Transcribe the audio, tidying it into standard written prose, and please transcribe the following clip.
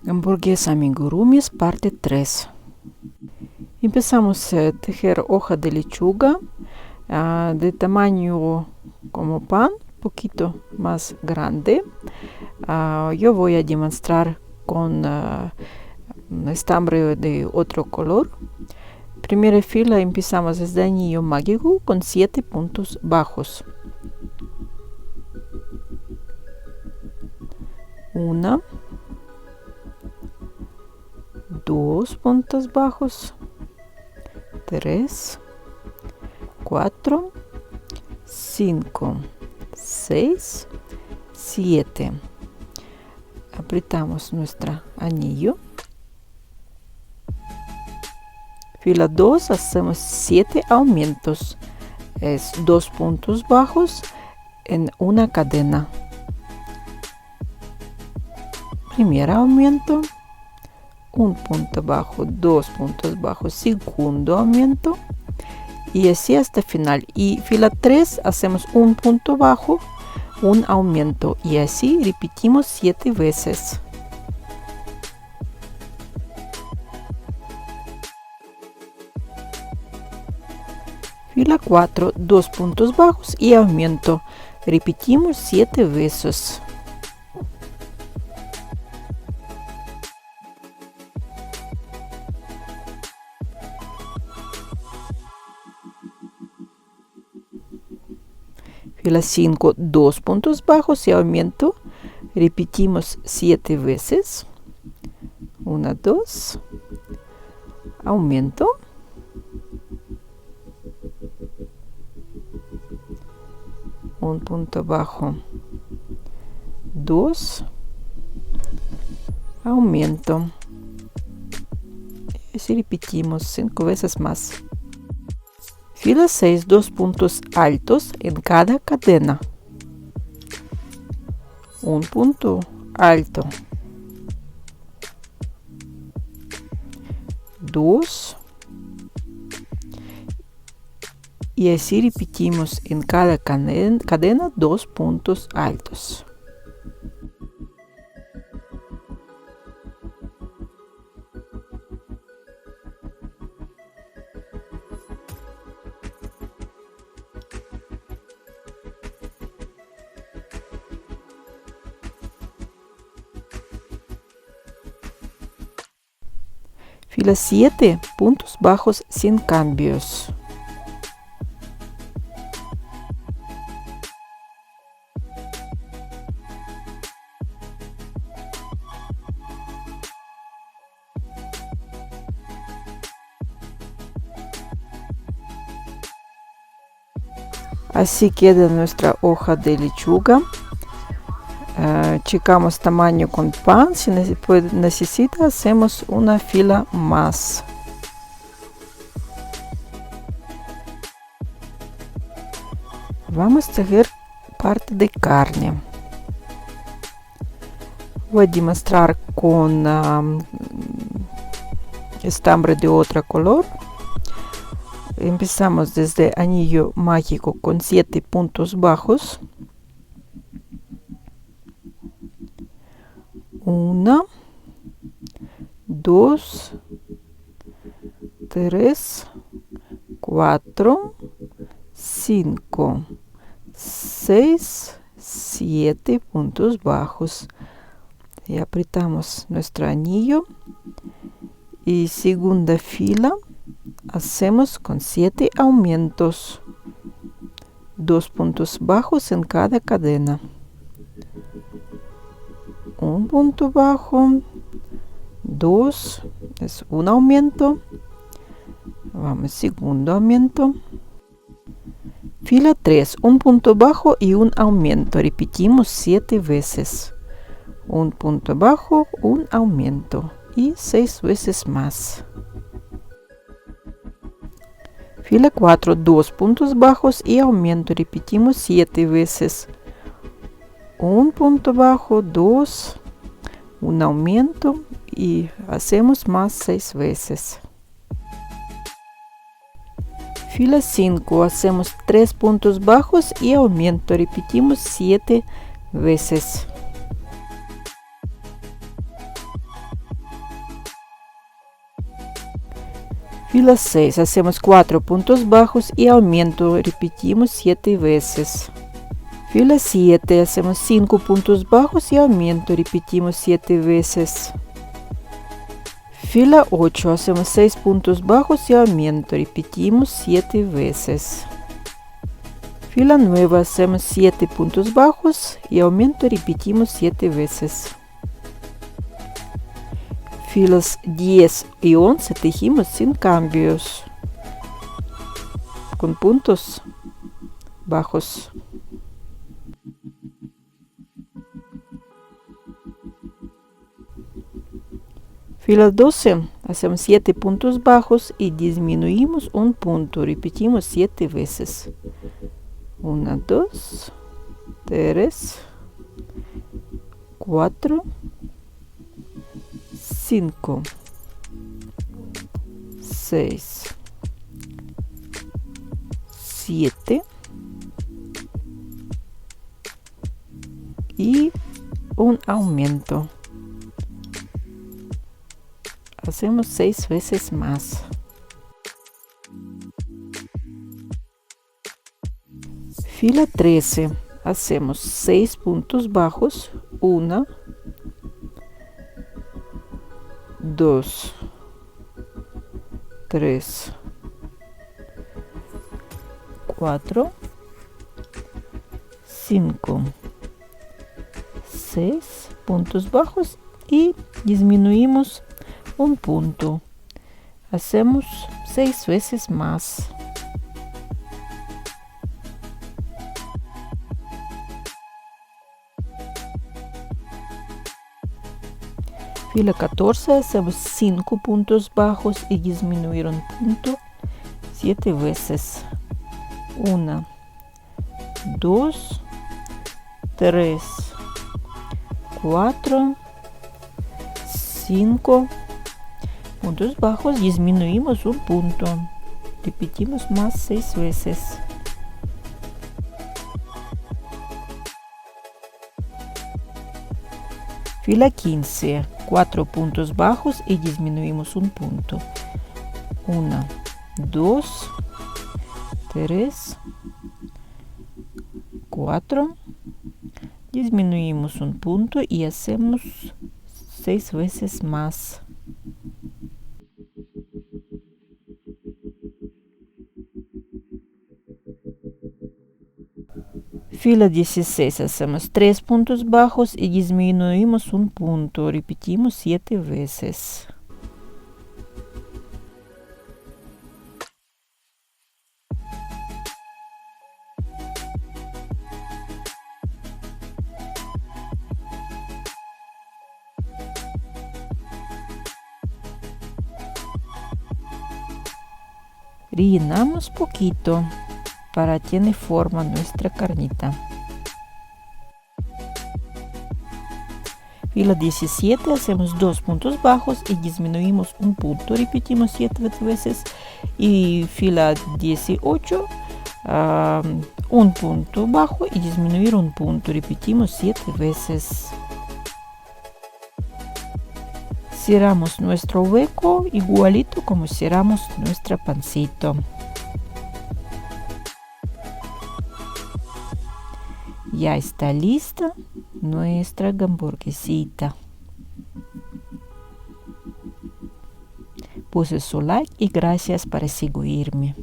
Hamburguesa amigurumis parte 3. Empezamos a tejer hoja de lechuga de tamaño como pan, poquito más grande. Yo voy a demostrar con estambre de otro color. Primera fila empezamos desde anillo mágico con 7 puntos bajos. 1, 2 puntos bajos, 3, 4, 5, 6, 7. Apretamos nuestro anillo. Fila 2 hacemos 7 aumentos, es 2 puntos bajos en una cadena. Primer aumento, 1 punto bajo, 2 puntos bajos, segundo aumento y así hasta final. Y fila 3 hacemos 1 punto bajo, un aumento y así repetimos 7 veces. Fila 4, 2 puntos bajos y aumento, repetimos 7 veces. Fila 5, 2 puntos bajos y aumento, repetimos 7 veces. 1, 2, aumento, un punto bajo, 2, aumento, y así repetimos 5 veces más. Fila 6, 2 puntos altos en cada cadena. Un punto alto. 2. Y así repetimos en cada cadena 2 puntos altos. Fila 7, puntos bajos sin cambios. Así queda nuestra hoja de lechuga. Checamos tamaño con pan, si necesita hacemos una fila más. Vamos a tejer parte de carne. Voy a demostrar con estambre de otro color. Empezamos desde anillo mágico con 7 puntos bajos. 1, 2, 3, 4, 5, 6, 7 puntos bajos. Y apretamos nuestro anillo y segunda fila hacemos con 7 aumentos, 2 puntos bajos en cada cadena. Un punto bajo, 2, es un aumento, vamos, segundo aumento. Fila 3, un punto bajo y un aumento, repetimos 7 veces. Un punto bajo, un aumento y 6 veces más. Fila 4, 2 puntos bajos y aumento, repetimos 7 veces. Un punto bajo, 2, un aumento y hacemos más 6 veces. Fila 5, hacemos 3 puntos bajos y aumento, repetimos 7 veces. Fila 6, hacemos 4 puntos bajos y aumento, repetimos 7 veces. Fila 7, hacemos 5 puntos bajos y aumento, repetimos 7 veces. Fila 8, hacemos 6 puntos bajos y aumento, repetimos 7 veces. Fila 9, hacemos 7 puntos bajos y aumento, repetimos 7 veces. Filas 10 y 11 tejimos sin cambios, con puntos bajos. Fila 12, hacemos 7 puntos bajos y disminuimos un punto, repetimos 7 veces. 1, 2, 3, 4, 5, 6, 7 y un aumento. Hacemos 6 veces más. Fila 13, hacemos 6 puntos bajos, 1, 2, 3, 4, 5, 6 puntos bajos y disminuimos un punto. Hacemos 6 veces más. Fila 14, hacemos 5 puntos bajos y disminuir un punto 7 veces. 1, 2, 3, 4, 5 puntos bajos, disminuimos un punto, repetimos más 6 veces. Fila 15, 4 puntos bajos y disminuimos un punto. 1, 2, 3, 4, disminuimos un punto y hacemos 6 veces más. Fila 16, hacemos 3 puntos bajos y disminuimos un punto, repetimos 7 veces. Rellenamos poquito para tener forma nuestra carnita. Fila 17, hacemos 2 puntos bajos y disminuimos un punto, repetimos 7 veces. Y fila 18, un punto bajo y disminuir un punto, repetimos 7 veces. Cerramos nuestro hueco igualito como cerramos nuestra pancito. Ya está lista nuestra hamburguesita. Puse su like y gracias por seguirme.